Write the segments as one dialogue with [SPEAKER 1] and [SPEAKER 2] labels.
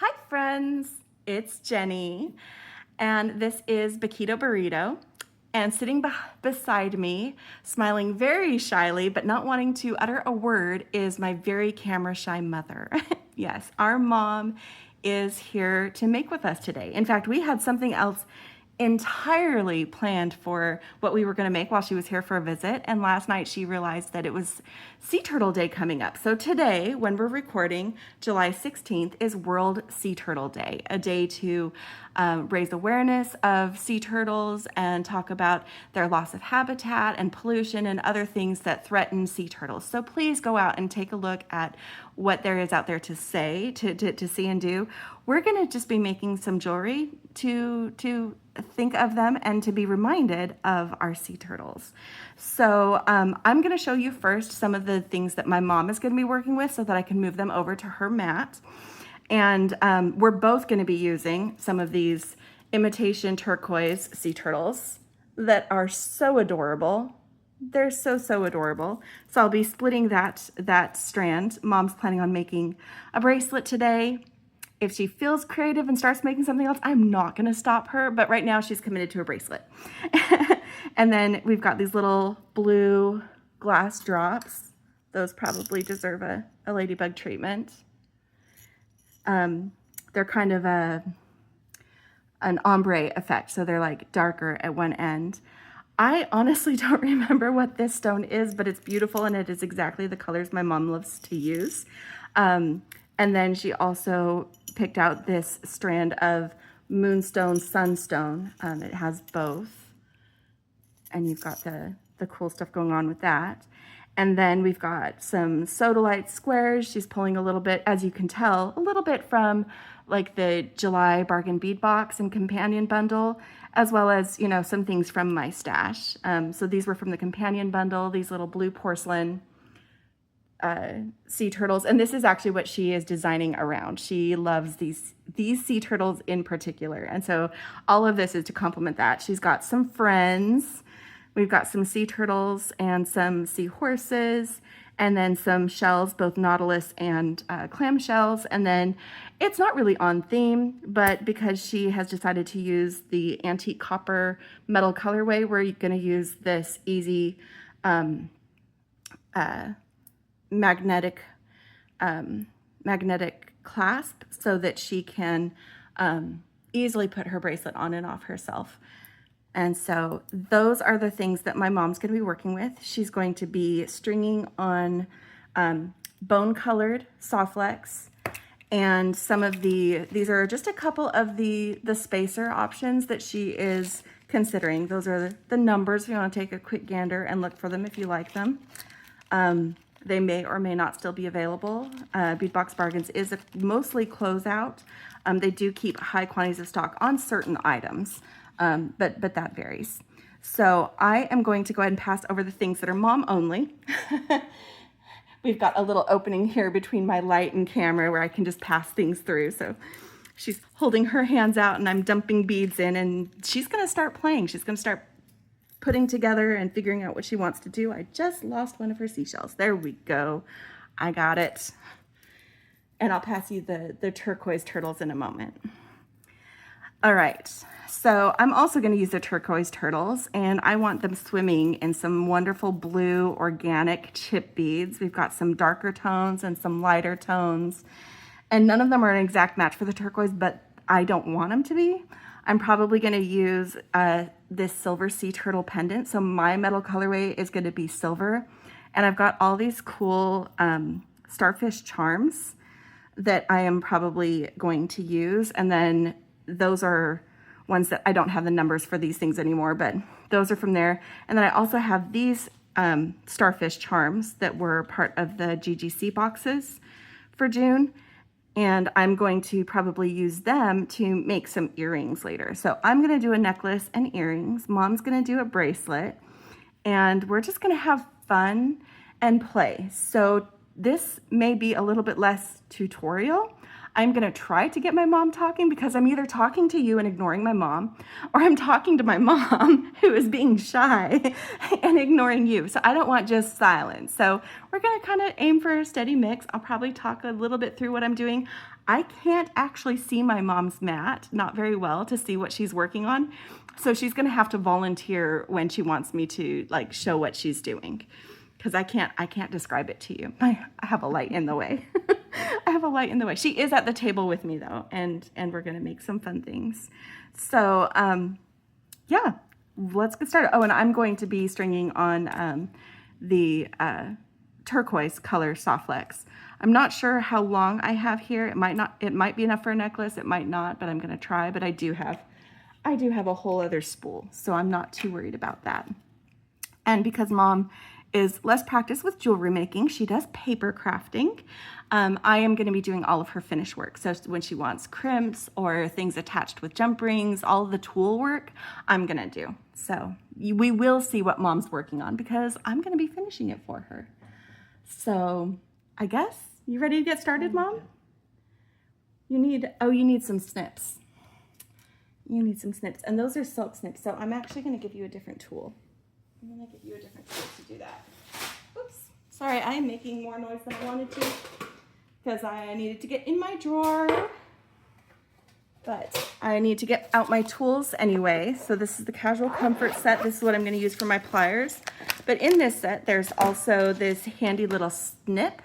[SPEAKER 1] Hi friends, it's Jenny, and this is Beki Burrito. And sitting beside me, smiling very shyly but not wanting to utter a word, is my very camera shy mother. Yes, our mom is here to make with us today. In fact, we had something else entirely planned for what we were going to make while she was here for a visit, and last night she realized that it was Sea Turtle Day coming up. So today, when we're recording, July 16th, is World Sea Turtle Day, a day to raise awareness of sea turtles and talk about their loss of habitat and pollution and other things that threaten sea turtles. So please go out and take a look at what there is out there to say, to see and do. We're going to just be making some jewelry to think of them and to be reminded of our sea turtles. So I'm going to show you first some of the things that my mom is going to be working with so that I can move them over to her mat. And we're both going to be using some of these imitation turquoise sea turtles that are so adorable. They're so adorable. So I'll be splitting that strand. Mom's planning on making a bracelet today. If she feels creative and starts making something else, I'm not going to stop her. But right now she's committed to a bracelet. And then we've got these little blue glass drops. Those probably deserve a ladybug treatment. They're kind of an ombre effect. So they're like darker at one end. I honestly don't remember what this stone is, but it's beautiful and it is exactly the colors my mom loves to use. And then she also picked out this strand of moonstone sunstone. It has both. And you've got the cool stuff going on with that. And then we've got some sodalite squares. She's pulling a little bit, as you can tell, a little bit from like the July bargain bead box and companion bundle, as well as, you know, some things from my stash. So these were from the companion bundle, these little blue porcelain sea turtles. And this is actually what she is designing around. She loves these sea turtles in particular. And so all of this is to complement that. She's got some friends. We've got some sea turtles and some sea horses, and then some shells, both nautilus and clam shells. And then it's not really on theme, but because she has decided to use the antique copper metal colorway, we're going to use this easy magnetic clasp so that she can easily put her bracelet on and off herself. And so those are the things that my mom's going to be working with. She's going to be stringing on bone-colored Softlex, and some of these are just a couple of the spacer options that she is considering. Those are the numbers. If you want to take a quick gander and look for them if you like them. They may or may not still be available. Beadbox Bargains is mostly closeout. They do keep high quantities of stock on certain items. But that varies. So I am going to go ahead and pass over the things that are mom only. We've got a little opening here between my light and camera where I can just pass things through. So she's holding her hands out and I'm dumping beads in, and she's going to start playing. She's going to start putting together and figuring out what she wants to do. I just lost one of her seashells. There we go. I got it. And I'll pass you the turquoise turtles in a moment. All right, so I'm also going to use the turquoise turtles, and I want them swimming in some wonderful blue organic chip beads. We've got some darker tones and some lighter tones, and none of them are an exact match for the turquoise, but I don't want them to be. I'm probably going to use this silver sea turtle pendant, so my metal colorway is going to be silver, and I've got all these cool starfish charms that I am probably going to use, and then those are ones that I don't have the numbers for these things anymore, but those are from there. And then I also have these starfish charms that were part of the GGC boxes for June. And I'm going to probably use them to make some earrings later. So I'm going to do a necklace and earrings. Mom's going to do a bracelet. And we're just going to have fun and play. So this may be a little bit less tutorial. I'm going to try to get my mom talking because I'm either talking to you and ignoring my mom, or I'm talking to my mom who is being shy and ignoring you. So I don't want just silence. So we're going to kind of aim for a steady mix. I'll probably talk a little bit through what I'm doing. I can't actually see my mom's mat, not very well, to see what she's working on. So she's going to have to volunteer when she wants me to like show what she's doing, because I can't describe it to you. I have a light in the way. I have a light in the way. She is at the table with me though, and we're going to make some fun things. So yeah, let's get started. Oh, and I'm going to be stringing on the turquoise color soft flex. I'm not sure how long I have here. It might be enough for a necklace. It might not, but I'm going to try. But I do have a whole other spool, so I'm not too worried about that. And because Mom is less practiced with jewelry making, she does paper crafting. I am going to be doing all of her finish work. So when she wants crimps or things attached with jump rings, all of the tool work, I'm going to do. So we will see what Mom's working on because I'm going to be finishing it for her. So I guess, you ready to get started, Mom? You need some snips. You need some snips, and those are silk snips. So I'm actually going to give you a different tool. I'm going to give you a different tool to do that. Oops. Sorry, I am making more noise than I wanted to because I needed to get in my drawer. But I need to get out my tools anyway. So this is the Casual Comfort set. This is what I'm going to use for my pliers. But in this set, there's also this handy little snip.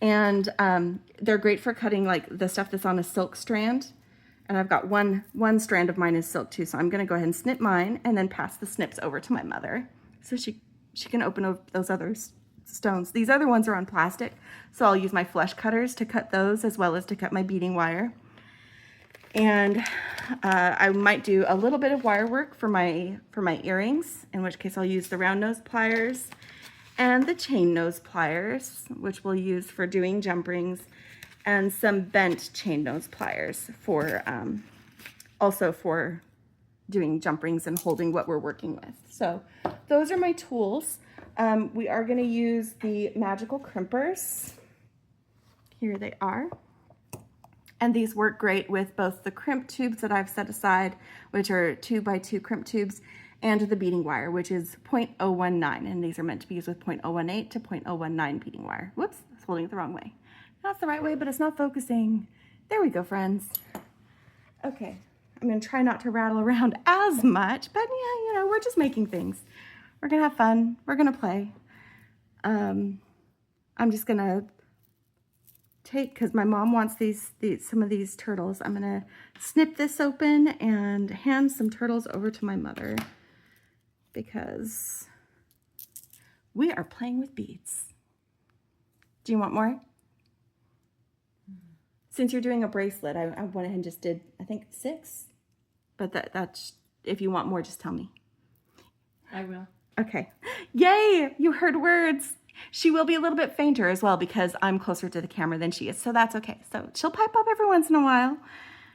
[SPEAKER 1] And they're great for cutting like the stuff that's on a silk strand. And I've got one strand of mine is silk too. So I'm going to go ahead and snip mine and then pass the snips over to my mother so she can open up those other stones. These other ones are on plastic. So I'll use my flush cutters to cut those as well as to cut my beading wire. And I might do a little bit of wire work for my earrings, in which case I'll use the round nose pliers and the chain nose pliers, which we'll use for doing jump rings, and some bent chain nose pliers for also for doing jump rings and holding what we're working with. So those are my tools. We are going to use the magical crimpers. Here they are. And these work great with both the crimp tubes that I've set aside, which are 2x2 crimp tubes, and the beading wire, which is 0.019. And these are meant to be used with 0.018 to 0.019 beading wire. Whoops, I was holding it the wrong way. That's the right way, but it's not focusing. There we go, friends. Okay, I'm gonna try not to rattle around as much, but yeah, you know, we're just making things. We're gonna have fun, we're gonna play. I'm just gonna take, because my mom wants some of these turtles, I'm gonna snip this open and hand some turtles over to my mother because we are playing with beads. Do you want more? Since you're doing a bracelet, I went ahead and just did, I think, 6. But that's, if you want more, just tell me.
[SPEAKER 2] I will.
[SPEAKER 1] Okay. Yay! You heard words. She will be a little bit fainter as well because I'm closer to the camera than she is. So that's okay. So she'll pipe up every once in a while.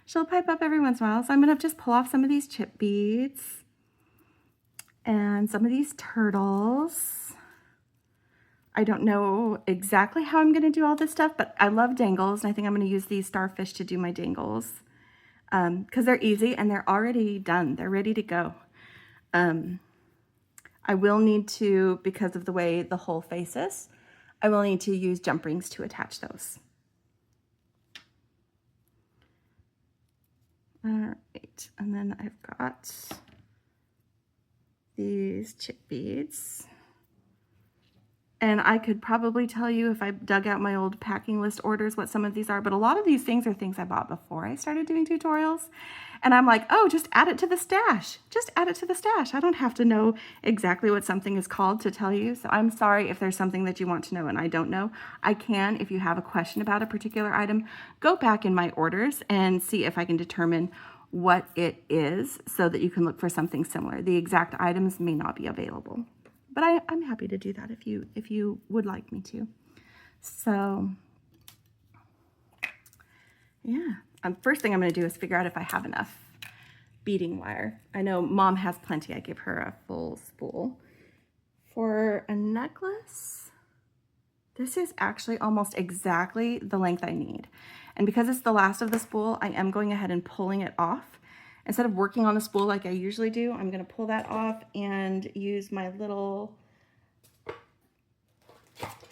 [SPEAKER 1] So I'm going to just pull off some of these chip beads and some of these turtles. I don't know exactly how I'm going to do all this stuff, but I love dangles, and I think I'm going to use these starfish to do my dangles because they're easy and they're already done. They're ready to go. I will need to, because of the way the whole face is, I will need to use jump rings to attach those. All right, and then I've got these chip beads. And I could probably tell you if I dug out my old packing list orders what some of these are, but a lot of these things are things I bought before I started doing tutorials. And I'm like, oh, just add it to the stash. Just add it to the stash. I don't have to know exactly what something is called to tell you. So I'm sorry if there's something that you want to know and I don't know. I can, if you have a question about a particular item, go back in my orders and see if I can determine what it is so that you can look for something similar. The exact items may not be available. But I'm happy to do that if you would like me to. So, yeah. First thing I'm going to do is figure out if I have enough beading wire. I know Mom has plenty. I give her a full spool. For a necklace, this is actually almost exactly the length I need. And because it's the last of the spool, I am going ahead and pulling it off. Instead of working on the spool like I usually do, I'm going to pull that off and use my little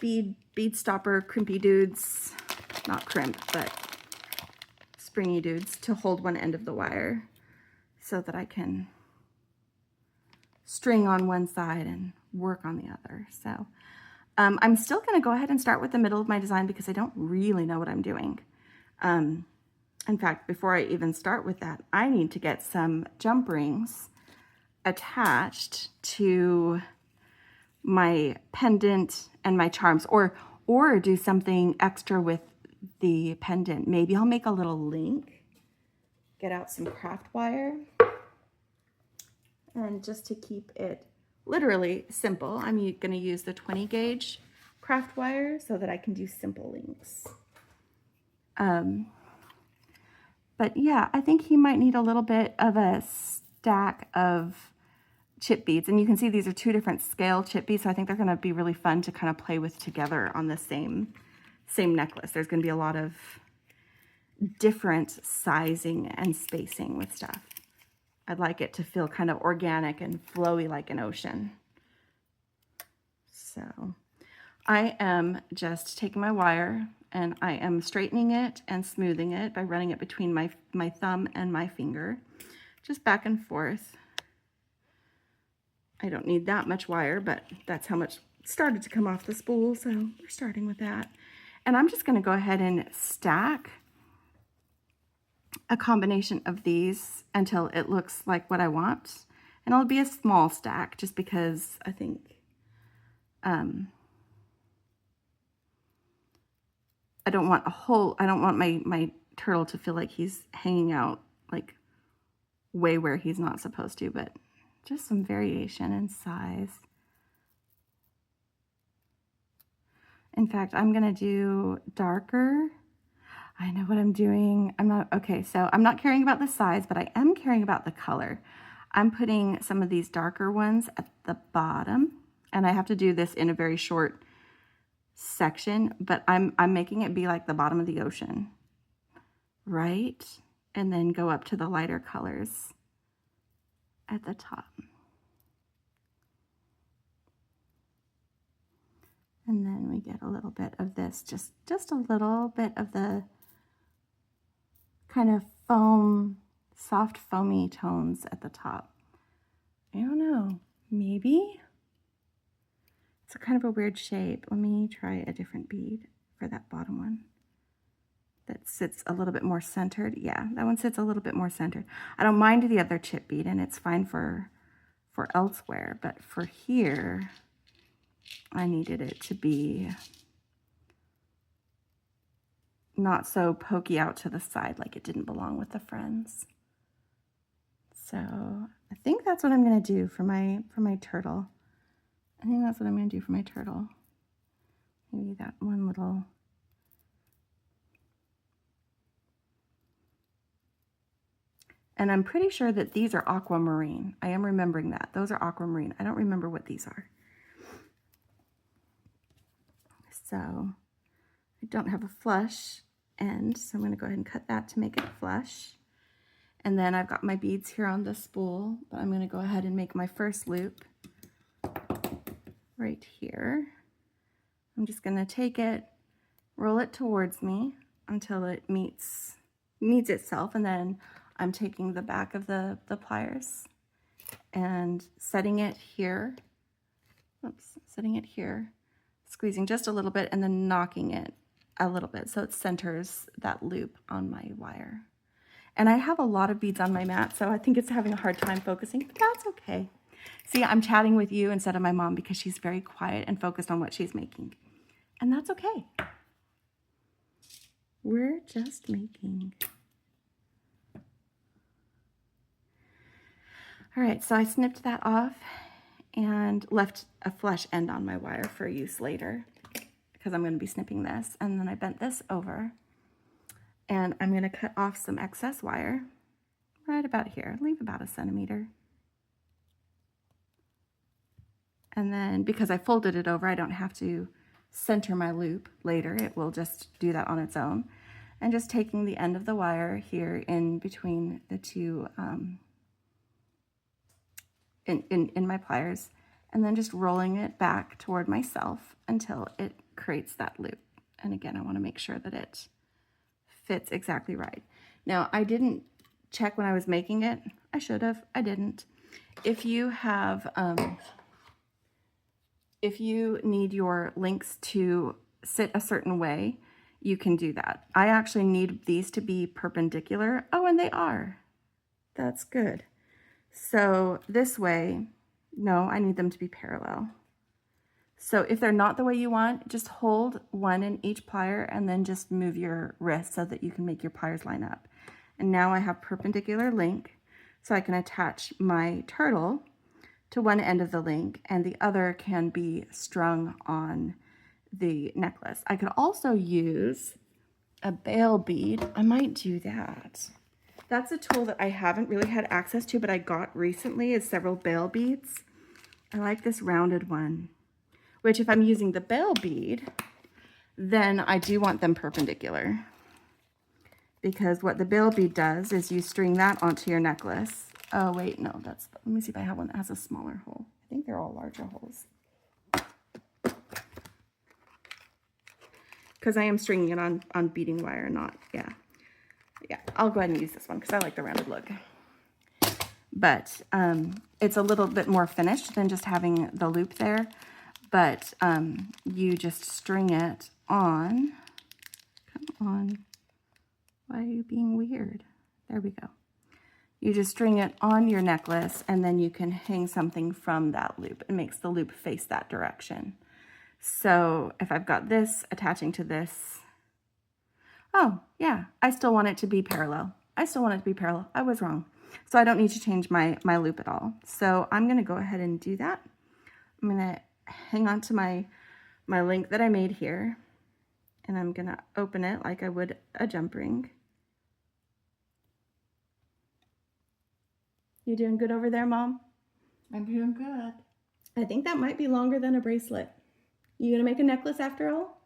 [SPEAKER 1] bead stopper crimpy dudes, not crimp, but springy dudes, to hold one end of the wire so that I can string on one side and work on the other. So I'm still going to go ahead and start with the middle of my design because I don't really know what I'm doing. In fact, before I even start with that, I need to get some jump rings attached to my pendant and my charms, or do something extra with the pendant. Maybe I'll make a little link, get out some craft wire, and just to keep it literally simple, I'm going to use the 20 gauge craft wire so that I can do simple links. But yeah, I think he might need a little bit of a stack of chip beads. And you can see these are two different scale chip beads, so I think they're going to be really fun to kind of play with together on the same necklace. There's going to be a lot of different sizing and spacing with stuff. I'd like it to feel kind of organic and flowy like an ocean. So I am just taking my wire and I am straightening it and smoothing it by running it between my thumb and my finger, just back and forth. I don't need that much wire, but that's how much started to come off the spool, so we're starting with that. And I'm just going to go ahead and stack a combination of these until it looks like what I want. And it'll be a small stack just because I think I don't want my turtle to feel like he's hanging out like way where he's not supposed to, but just some variation in size. In fact, I'm gonna do darker. I know what I'm doing. So I'm not caring about the size, but I am caring about the color. I'm putting some of these darker ones at the bottom, and I have to do this in a very short section, but I'm making it be like the bottom of the ocean, right? And then go up to the lighter colors at the top. And then we get a little bit of this, just a little bit of the kind of soft foamy tones at the top. I don't know, maybe? It's a kind of a weird shape. Let me try a different bead for that bottom one that sits a little bit more centered. Yeah, that one sits a little bit more centered. I don't mind the other chip bead, and it's fine for elsewhere, but for here, I needed it to be not so pokey out to the side like it didn't belong with the friends. So I think that's what I'm going to do for my turtle. I think that's what I'm going to do for my turtle. Maybe that one little. And I'm pretty sure that these are aquamarine. I am remembering that. Those are aquamarine. I don't remember what these are. So I don't have a flush end, so I'm going to go ahead and cut that to make it flush. And then I've got my beads here on the spool, but I'm going to go ahead and make my first loop right here. I'm just going to take it, roll it towards me until it meets itself, and then I'm taking the back of the pliers and setting it here. Setting it here, squeezing just a little bit, and then knocking it a little bit so it centers that loop on my wire. And I have a lot of beads on my mat, so I think it's having a hard time focusing, but that's okay. See, I'm chatting with you instead of my mom because she's very quiet and focused on what she's making. And that's okay. We're just making. All right, so I snipped that off and left a flush end on my wire for use later because I'm going to be snipping this. And then I bent this over and I'm going to cut off some excess wire right about here. Leave about 1 centimeter. And then because I folded it over, I don't have to center my loop later. It will just do that on its own. and just taking the end of the wire here in between the two, in my pliers, and then just rolling it back toward myself until it creates that loop. And again, I want to make sure that it fits exactly right. Now, I didn't check when I was making it. I should have. I didn't. If you have, if you need your links to sit a certain way, you can do that. I actually need these to be perpendicular. Oh, and they are. That's good. So this way, no, I need them to be parallel. So if they're not the way you want, just hold one in each plier and then just move your wrist so that you can make your pliers line up. And now I have perpendicular link, so I can attach my turtle to one end of the link and the other can be strung on the necklace. I could also use a bail bead. I might do that. That's a tool that I haven't really had access to, but I got recently, is several bail beads. I like this rounded one, which if I'm using the bail bead, then I do want them perpendicular. Because what the bail bead does is you string that onto your necklace. Oh wait, no, let me see if I have one that has a smaller hole. I think they're all larger holes. Because I am stringing it on beading wire, not, yeah, I'll go ahead and use this one because I like the rounded look. But it's a little bit more finished than just having the loop there. But you just string it on. Come on. Why are you being weird? There we go. You just string it on your necklace and then you can hang something from that loop. It makes the loop face that direction. So if I've got this attaching to this, oh yeah, I still want it to be parallel. I still want it to be parallel. I was wrong. So I don't need to change my loop at all. So I'm gonna go ahead and do that. I'm gonna hang on to my link that I made here and I'm gonna open it like I would a jump ring. You doing good over there, Mom?
[SPEAKER 2] I'm doing good.
[SPEAKER 1] I think that might be longer than a bracelet. You gonna make a necklace after all?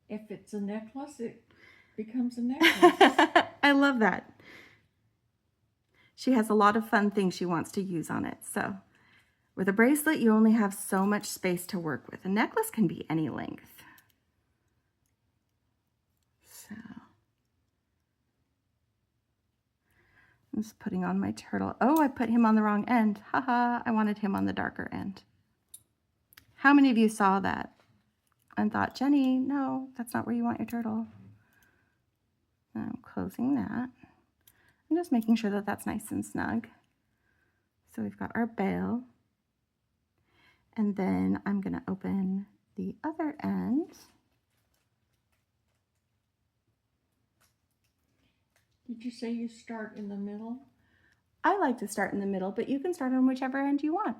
[SPEAKER 2] If it's a necklace, it becomes a necklace.
[SPEAKER 1] I love that. She has a lot of fun things she wants to use on it. So with a bracelet, you only have so much space to work with. A necklace can be any length. So I'm just putting on my turtle. Oh, I put him on the wrong end. Haha, I wanted him on the darker end. How many of you saw that and thought, Jenny, no, that's not where you want your turtle? And I'm closing that. I'm just making sure that that's nice and snug. So we've got our bail. And then I'm going to open the other end.
[SPEAKER 2] Did you say you start in the middle?
[SPEAKER 1] I like to start in the middle, but you can start on whichever end you want.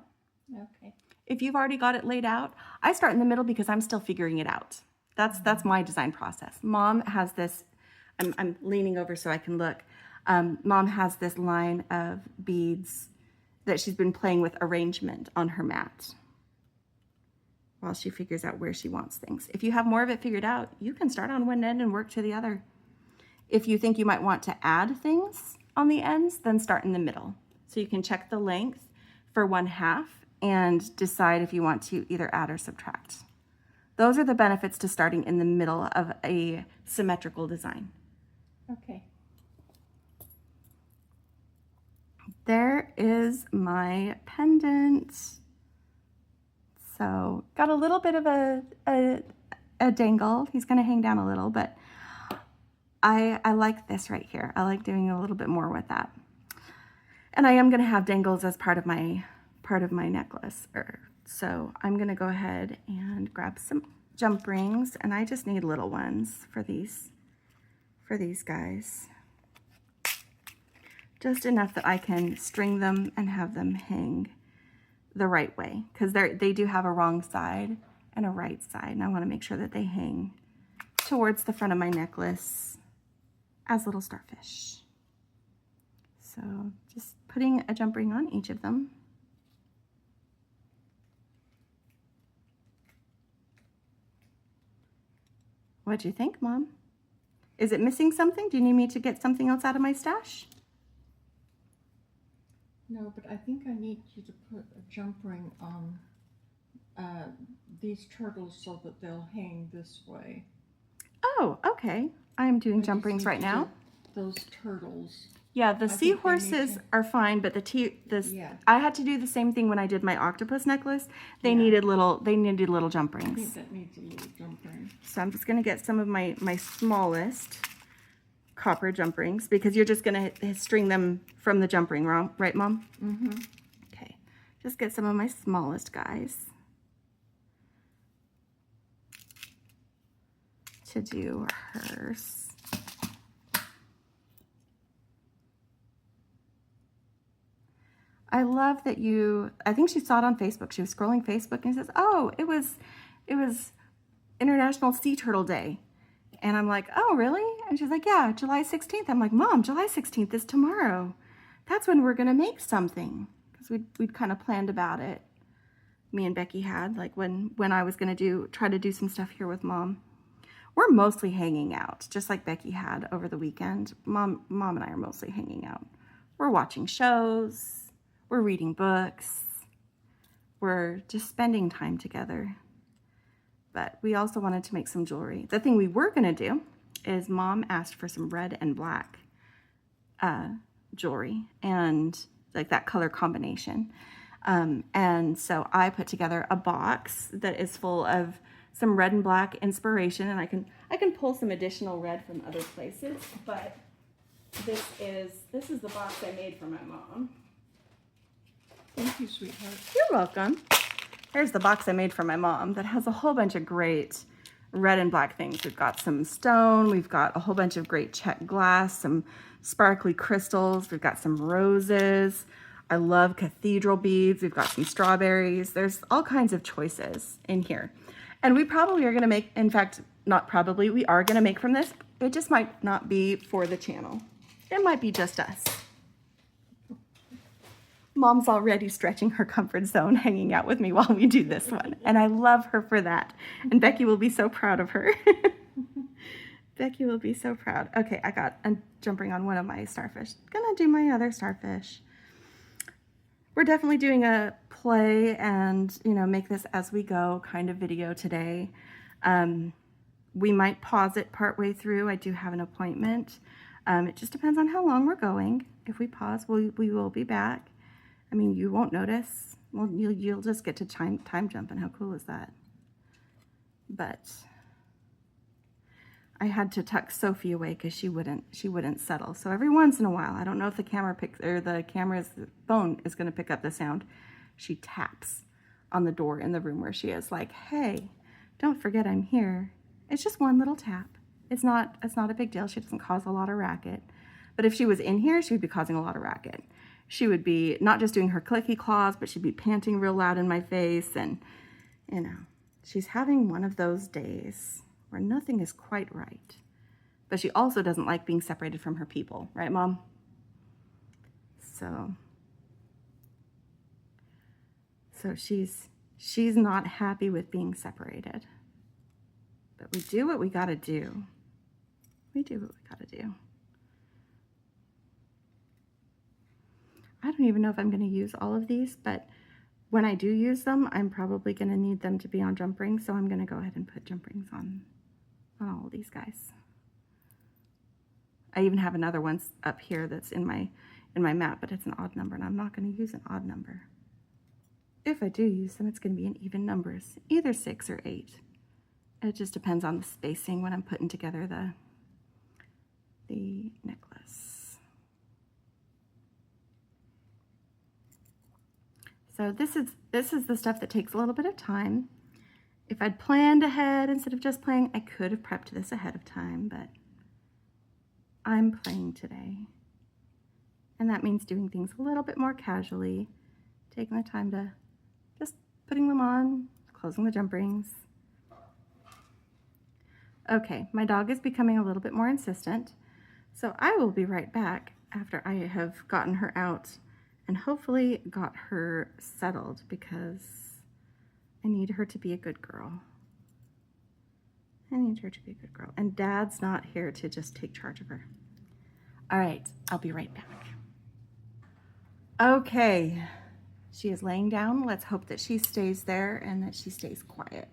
[SPEAKER 2] Okay.
[SPEAKER 1] If you've already got it laid out, I start in the middle because I'm still figuring it out. That's my design process. Mom has this, I'm leaning over so I can look. Mom has this line of beads that she's been playing with arrangement on her mat while she figures out where she wants things. If you have more of it figured out, you can start on one end and work to the other. If you think you might want to add things on the ends, then start in the middle. So you can check the length for 1/2 and decide if you want to either add or subtract. Those are the benefits to starting in the middle of a symmetrical design.
[SPEAKER 2] Okay.
[SPEAKER 1] There is my pendant. So got a little bit of a dangle. He's gonna hang down a little, but I like this right here. I like doing a little bit more with that. And I am gonna have dangles as part of my necklace. So I'm gonna go ahead and grab some jump rings, and I just need little ones for these guys. Just enough that I can string them and have them hang the right way, because they do have a wrong side and a right side, and I want to make sure that they hang towards the front of my necklace as little starfish. So just putting a jump ring on each of them. What'd you think, Mom? Is it missing something? Do you need me to get something else out of my stash?
[SPEAKER 2] No, but I think I need you to put a jump ring on these turtles so that they'll hang this way.
[SPEAKER 1] Oh, okay. I'm doing
[SPEAKER 2] I
[SPEAKER 1] jump
[SPEAKER 2] just
[SPEAKER 1] rings
[SPEAKER 2] need
[SPEAKER 1] right
[SPEAKER 2] to
[SPEAKER 1] now.
[SPEAKER 2] do those turtles.
[SPEAKER 1] Yeah, the
[SPEAKER 2] I think they need
[SPEAKER 1] seahorses
[SPEAKER 2] to-
[SPEAKER 1] are fine, but
[SPEAKER 2] Yeah.
[SPEAKER 1] I had to do the same thing when I did my octopus necklace. They
[SPEAKER 2] Yeah.
[SPEAKER 1] needed little jump
[SPEAKER 2] I think
[SPEAKER 1] rings.
[SPEAKER 2] that needs a little jump ring.
[SPEAKER 1] So I'm just gonna get some of my smallest copper jump rings because you're just gonna string them from the jump ring, right, Mom?
[SPEAKER 2] Mm-hmm.
[SPEAKER 1] Okay, just get some of my smallest guys to do hers. I love that I think she saw it on Facebook. She was scrolling Facebook and says, oh, it was International Sea Turtle Day. And I'm like, oh, really? And she's like, yeah, July 16th. I'm like, Mom, July 16th is tomorrow. That's when we're going to make something. Because we'd kind of planned about it. Me and Becky had, like when I was going to try to do some stuff here with Mom. We're mostly hanging out, just like Becky had over the weekend. Mom and I are mostly hanging out. We're watching shows. We're reading books. We're just spending time together. But we also wanted to make some jewelry. The thing we were going to do is Mom asked for some red and black jewelry and like that color combination. And so I put together a box that is full of some red and black inspiration, and I can pull some additional red from other places, but this is the box I made for my mom.
[SPEAKER 2] Thank you, sweetheart.
[SPEAKER 1] You're welcome. Here's the box I made for my mom that has a whole bunch of great red and black things. We've got some stone, we've got a whole bunch of great checked glass, some sparkly crystals, we've got some roses. I love cathedral beads. We've got some strawberries. There's all kinds of choices in here. And we probably are gonna make, in fact, not probably, we are gonna make from this. It just might not be for the channel. It might be just us. Mom's already stretching her comfort zone hanging out with me while we do this one. And I love her for that. And Becky will be so proud of her. Becky will be so proud. Okay, I'm jumping on one of my starfish. Gonna do my other starfish. We're definitely doing a play and, make this as we go kind of video today. We might pause it partway through. I do have an appointment. It just depends on how long we're going. If we pause, we will be back. I mean, you won't notice. Well, you'll just get to time jump, and how cool is that? But I had to tuck Sophie away because she wouldn't settle. So every once in a while, I don't know if the camera's phone is going to pick up the sound. She taps on the door in the room where she is, like, hey, don't forget I'm here. It's just one little tap. It's not a big deal. She doesn't cause a lot of racket. But if she was in here, she would be causing a lot of racket. She would be not just doing her clicky claws, but she'd be panting real loud in my face. And, she's having one of those days where nothing is quite right. But she also doesn't like being separated from her people. Right, Mom? So she's not happy with being separated. But we do what we gotta do. We do what we gotta do. I don't even know if I'm going to use all of these, but when I do use them, I'm probably going to need them to be on jump rings, so I'm going to go ahead and put jump rings on all of these guys. I even have another one up here that's in my map, but it's an odd number, and I'm not going to use an odd number. If I do use them, it's going to be in even numbers, either 6 or 8. It just depends on the spacing when I'm putting together the necklace. So this is the stuff that takes a little bit of time. If I'd planned ahead instead of just playing, I could have prepped this ahead of time, but I'm playing today. And that means doing things a little bit more casually, taking the time to just putting them on, closing the jump rings. Okay, my dog is becoming a little bit more insistent, so I will be right back after I have gotten her out and hopefully got her settled because I need her to be a good girl. I need her to be a good girl. And Dad's not here to just take charge of her. All right, I'll be right back. Okay, she is laying down. Let's hope that she stays there and that she stays quiet.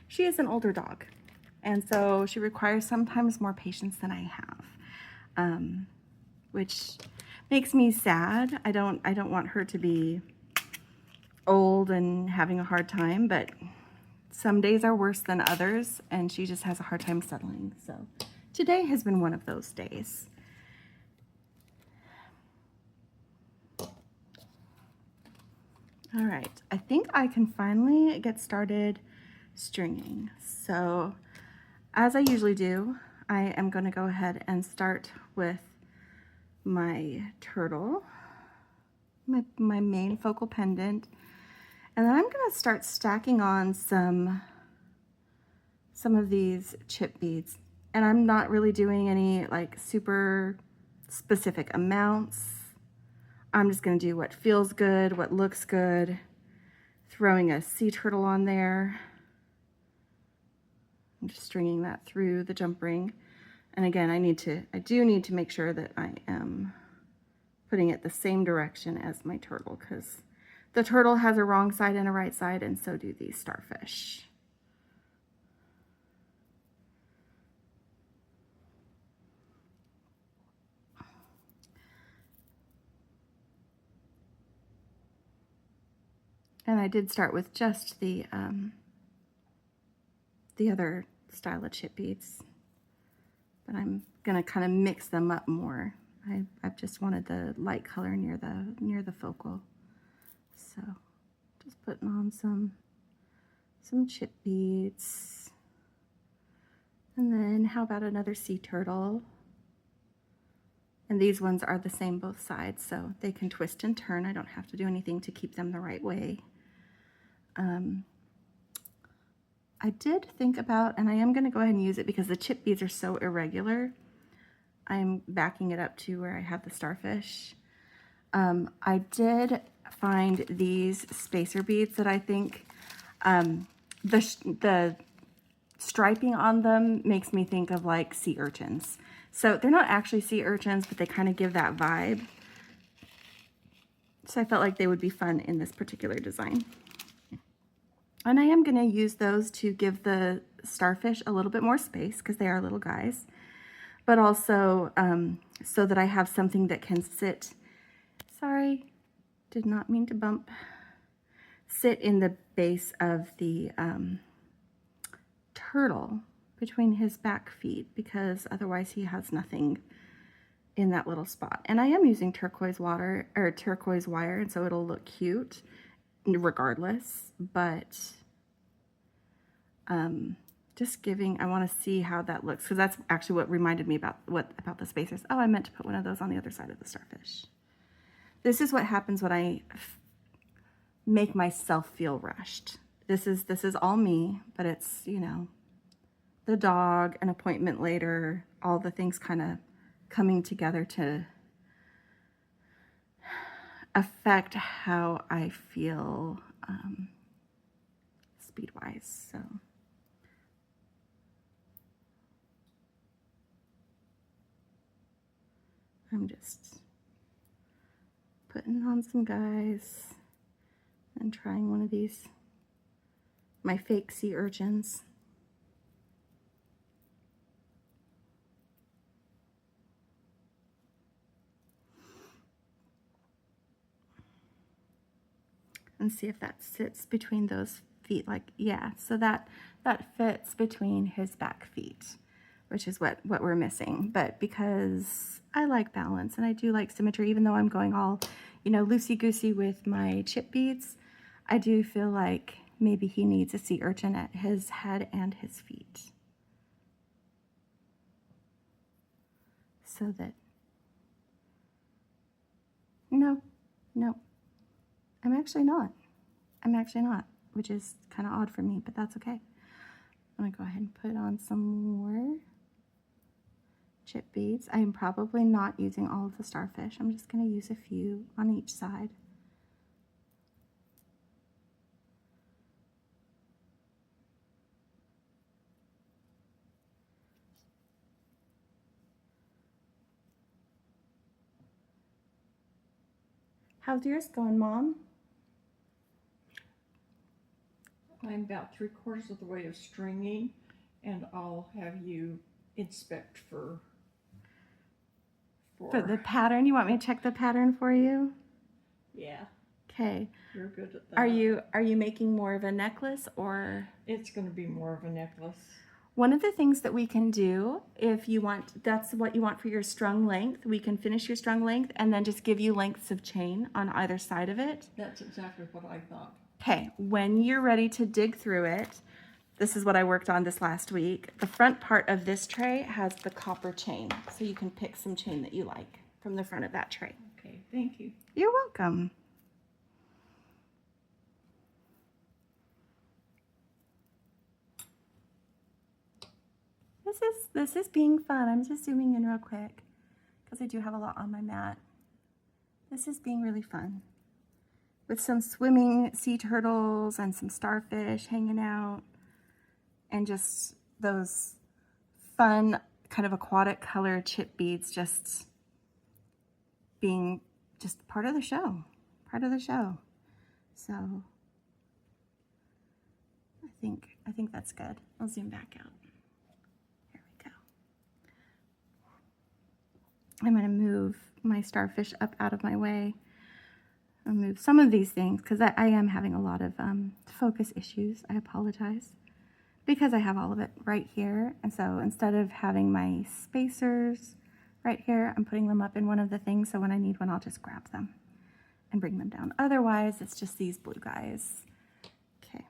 [SPEAKER 1] She is an older dog, and so she requires sometimes more patience than I have, which makes me sad. I don't want her to be old and having a hard time, but some days are worse than others, and she just has a hard time settling. So today has been one of those days. All right, I think I can finally get started stringing. So as I usually do, I am going to go ahead and start with my turtle, my main focal pendant, and then I'm going to start stacking on some of these chip beads. And I'm not really doing any like super specific amounts. I'm just going to do what feels good, what looks good, throwing a sea turtle on there. I'm just stringing that through the jump ring. And again, I do need to make sure that I am putting it the same direction as my turtle, because the turtle has a wrong side and a right side, and so do these starfish. And I did start with just the other style of chip beads, but I'm gonna kind of mix them up more. I've just wanted the light color near the focal, so just putting on some chip beads, and then how about another sea turtle? And these ones are the same both sides, so they can twist and turn. I don't have to do anything to keep them the right way. I did think about, and I am going to go ahead and use it because the chip beads are so irregular. I'm backing it up to where I have the starfish. I did find these spacer beads that I think the striping on them makes me think of like sea urchins. So they're not actually sea urchins, but they kind of give that vibe. So I felt like they would be fun in this particular design. And I am going to use those to give the starfish a little bit more space because they are little guys, but also so that I have something that can sit, sorry, did not mean to bump, sit in the base of the turtle between his back feet, because otherwise he has nothing in that little spot. And I am using turquoise wire, and so it'll look cute regardless, but just giving, I want to see how that looks, because that's actually what reminded me about the spacers. Oh, I meant to put one of those on the other side of the starfish. This is what happens when I make myself feel rushed. This is all me, but it's, you know, the dog, an appointment later, all the things kind of coming together to affect how I feel speed-wise. So I'm just putting on some guys and trying one of these, my fake sea urchins. And see if that sits between those feet. Like, yeah, so that fits between his back feet, which is what we're missing. But because I like balance and I do like symmetry, even though I'm going all, you know, loosey-goosey with my chip beads, I do feel like maybe he needs a sea urchin at his head and his feet. So that, no, I'm actually not, which is kind of odd for me, but that's okay. I'm gonna go ahead and put on some more chip beads. I am probably not using all of the starfish. I'm just gonna use a few on each side. How's yours going, Mom?
[SPEAKER 2] I'm about 3/4 of the way of stringing, and I'll have you inspect for
[SPEAKER 1] For the pattern, you want me to check the pattern for you?
[SPEAKER 2] yeah,
[SPEAKER 1] Okay.
[SPEAKER 2] you're good at that.
[SPEAKER 1] Are you making more of a necklace or?
[SPEAKER 2] It's going to be more of a necklace.
[SPEAKER 1] One of the things that we can do, if you want, that's what you want for your strung length, we can finish your strung length and then just give you lengths of chain on either side of it.
[SPEAKER 2] That's exactly what I thought.
[SPEAKER 1] Okay, when you're ready to dig through it, this is what I worked on this last week. The front part of this tray has the copper chain, so you can pick some chain that you like from the front of that tray.
[SPEAKER 2] Okay, thank you.
[SPEAKER 1] You're welcome. This is being fun. I'm just zooming in real quick because I do have a lot on my mat. This is being really fun with some swimming sea turtles and some starfish hanging out and just those fun kind of aquatic color chip beads just being just part of the show, So I think that's good. I'll zoom back out. There we go. I'm going to move my starfish up out of my way. I'll move some of these things because I am having a lot of focus issues. I apologize because I have all of it right here. And so instead of having my spacers right here, I'm putting them up in one of the things. So when I need one, I'll just grab them and bring them down. Otherwise, it's just these blue guys. Okay,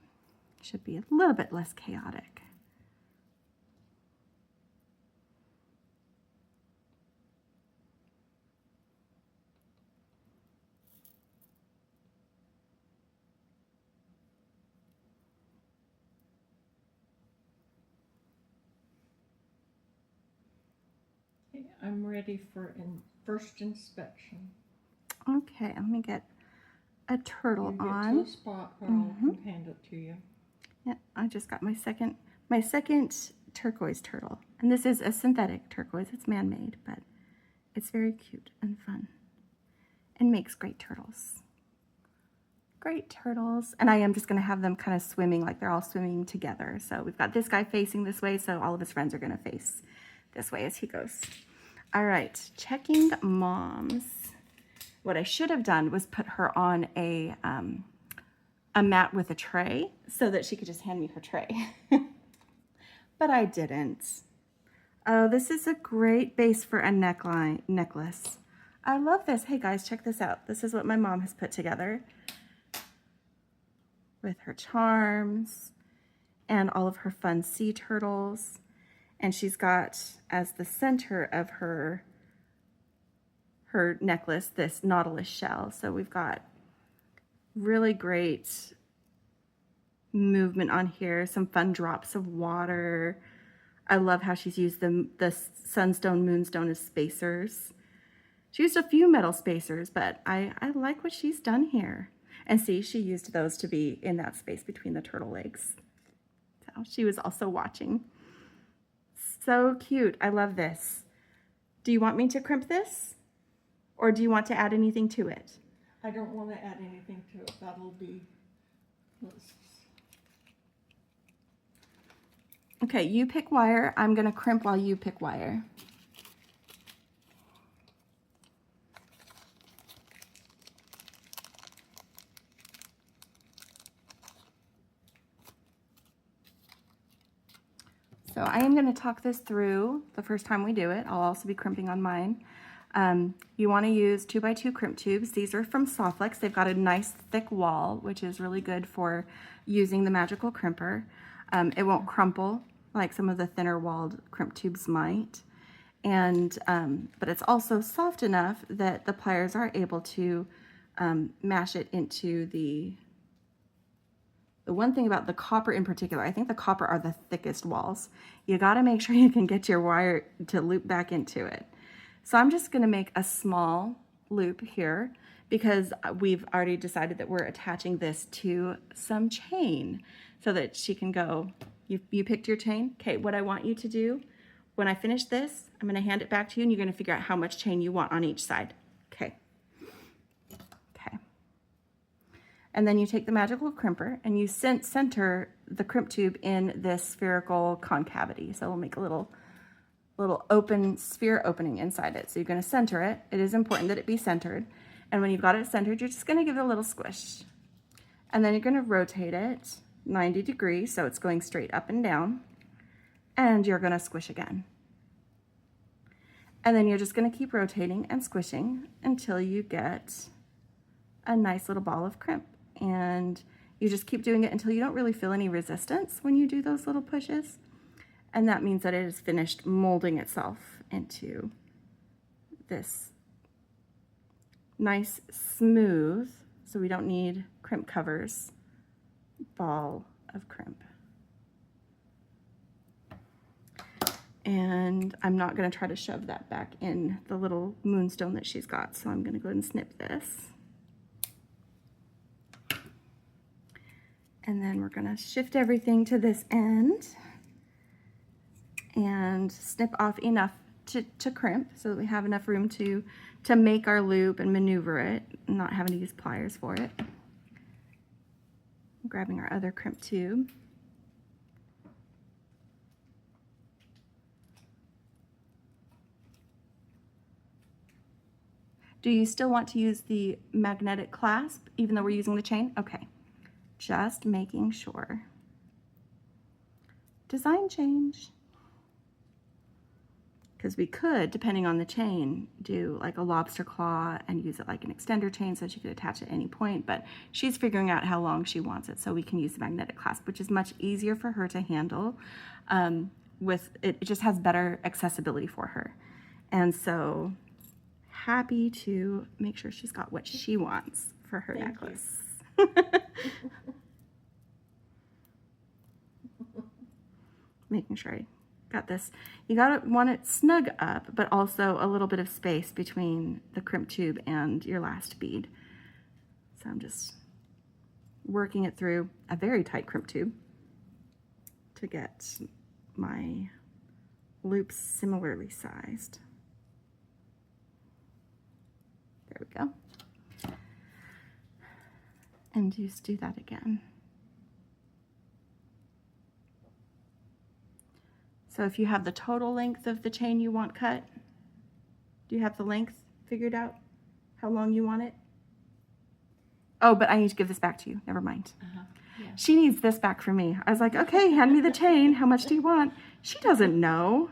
[SPEAKER 1] should be a little bit less chaotic.
[SPEAKER 2] Okay, I'm ready for first inspection.
[SPEAKER 1] Okay, let me get a turtle
[SPEAKER 2] You get
[SPEAKER 1] on.
[SPEAKER 2] to the spot where I'll hand it to you.
[SPEAKER 1] Yeah, I just got my second turquoise turtle. And this is a synthetic turquoise. It's man-made, but it's very cute and fun and makes great turtles. Great turtles. And I am just going to have them kind of swimming like they're all swimming together. So we've got this guy facing this way, so all of his friends are going to face this way as he goes. All right, checking Mom's. What I should have done was put her on a mat with a tray so that she could just hand me her tray. But I didn't. Oh, this is a great base for a necklace. I love this. Hey guys, check this out. This is what my mom has put together with her charms and all of her fun sea turtles. And she's got as the center of her necklace this nautilus shell. So we've got really great movement on here, some fun drops of water. I love how she's used the sunstone, moonstone as spacers. She used a few metal spacers, but I like what she's done here. And see, she used those to be in that space between the turtle legs. So she was also watching. So cute. I love this. Do you want me to crimp this? Or do you want to add anything to it?
[SPEAKER 2] I don't want to add anything to it. That'll be...
[SPEAKER 1] Okay, you pick wire. I'm going to crimp while you pick wire. So I am going to talk this through the first time we do it. I'll also be crimping on mine. You want to use 2x2 crimp tubes. These are from Soflex. They've got a nice thick wall, which is really good for using the magical crimper. It won't crumple like some of the thinner walled crimp tubes might. And, but it's also soft enough that the pliers are able to mash it into the one thing about the copper in particular, I think the copper are the thickest walls. You got to make sure you can get your wire to loop back into it. So I'm just going to make a small loop here because we've already decided that we're attaching this to some chain so that she can go. You picked your chain? Okay, what I want you to do, when I finish this, I'm going to hand it back to you and you're going to figure out how much chain you want on each side. Okay. Okay. And then you take the magical crimper and you center the crimp tube in this spherical concavity. So we'll make a little open sphere opening inside it. So you're going to center it. It is important that it be centered. And when you've got it centered, you're just going to give it a little squish. And then you're going to rotate it 90 degrees so it's going straight up and down. And you're going to squish again. And then you're just going to keep rotating and squishing until you get a nice little ball of crimp. And you just keep doing it until you don't really feel any resistance when you do those little pushes. And that means that it is finished molding itself into this nice, smooth, so we don't need crimp covers, ball of crimp. And I'm not going to try to shove that back in the little moonstone that she's got, so I'm going to go ahead and snip this. And then we're going to shift everything to this end and snip off enough to crimp so that we have enough room to make our loop and maneuver it, not having to use pliers for it. I'm grabbing our other crimp tube. Do you still want to use the magnetic clasp even though we're using the chain? Okay. Just making sure. Design change. Because we could, depending on the chain, do like a lobster claw and use it like an extender chain so she could attach at any point, but she's figuring out how long she wants it, so we can use the magnetic clasp, which is much easier for her to handle. It just has better accessibility for her. And so happy to make sure she's got what she wants for her necklace. Making sure I got this. You want it snug up, but also a little bit of space between the crimp tube and your last bead. So I'm just working it through a very tight crimp tube to get my loops similarly sized. There we go. And just do that again. So if you have the total length of the chain you want cut, do you have the length figured out? How long you want it? Oh, but I need to give this back to you. Never mind.
[SPEAKER 2] Yeah.
[SPEAKER 1] She needs this back from me. I was like, okay, hand me the chain. How much do you want? She doesn't know.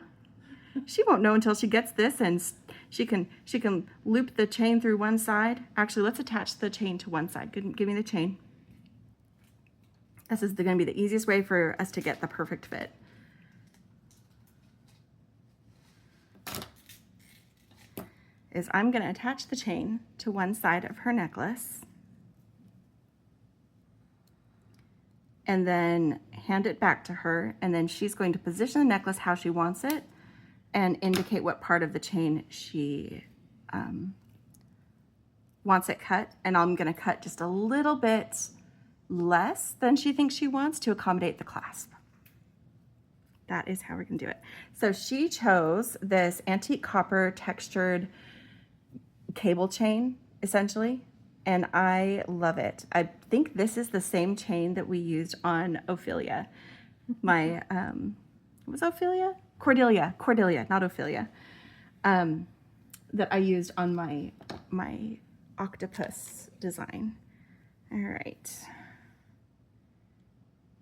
[SPEAKER 1] She won't know until she gets this, and she can loop the chain through one side. Actually, let's attach the chain to one side. Give me the chain. This is going to be the easiest way for us to get the perfect fit. Is I'm going to attach the chain to one side of her necklace and then hand it back to her, and then she's going to position the necklace how she wants it and indicate what part of the chain she wants it cut, and I'm going to cut just a little bit less than she thinks she wants to accommodate the clasp. That is how we're going to do it. So she chose this antique copper textured cable chain, essentially, and I love it. I think this is the same chain that we used on Ophelia. My, what was Ophelia? Cordelia, not Ophelia. That I used on my octopus design. All right.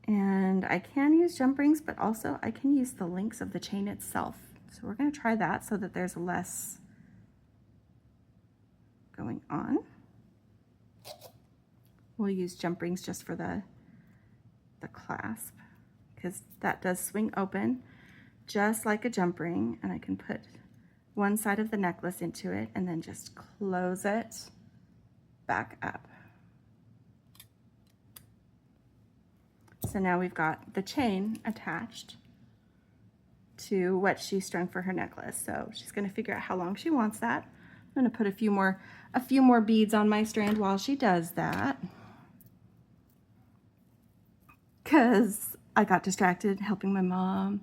[SPEAKER 1] And I can use jump rings, but also I can use the links of the chain itself. So we're going to try that so that there's less going on. We'll use jump rings just for the clasp, because that does swing open just like a jump ring, and I can put one side of the necklace into it and then just close it back up. So now we've got the chain attached to what she strung for her necklace. So she's going to figure out how long she wants that. I'm going to put a few more beads on my strand while she does that, because I got distracted helping my mom.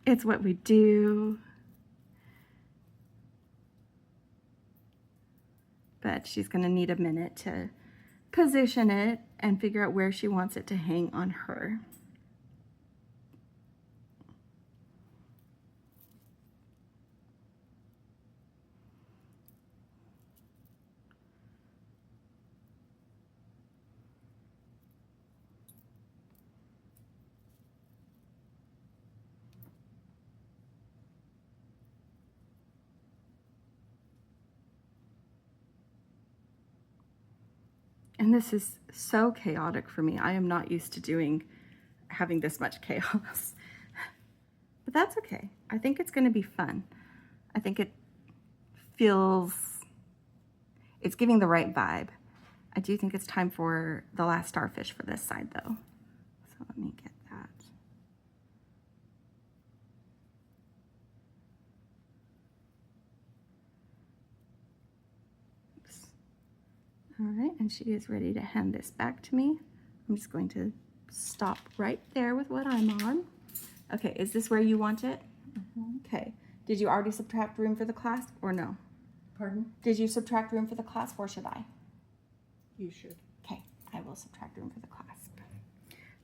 [SPEAKER 1] It's what we do. But she's going to need a minute position it and figure out where she wants it to hang on her. And this is so chaotic for me. I am not used to having this much chaos. But that's okay. I think it's going to be fun. I think it's giving the right vibe. I do think it's time for the last starfish for this side though. So let me get that. All right, and she is ready to hand this back to me. I'm just going to stop right there with what I'm on. Okay, is this where you want it? Okay. Did you already subtract room for the clasp or no?
[SPEAKER 2] Pardon?
[SPEAKER 1] Did you subtract room for the clasp or should I?
[SPEAKER 2] You should.
[SPEAKER 1] Okay, I will subtract room for the clasp.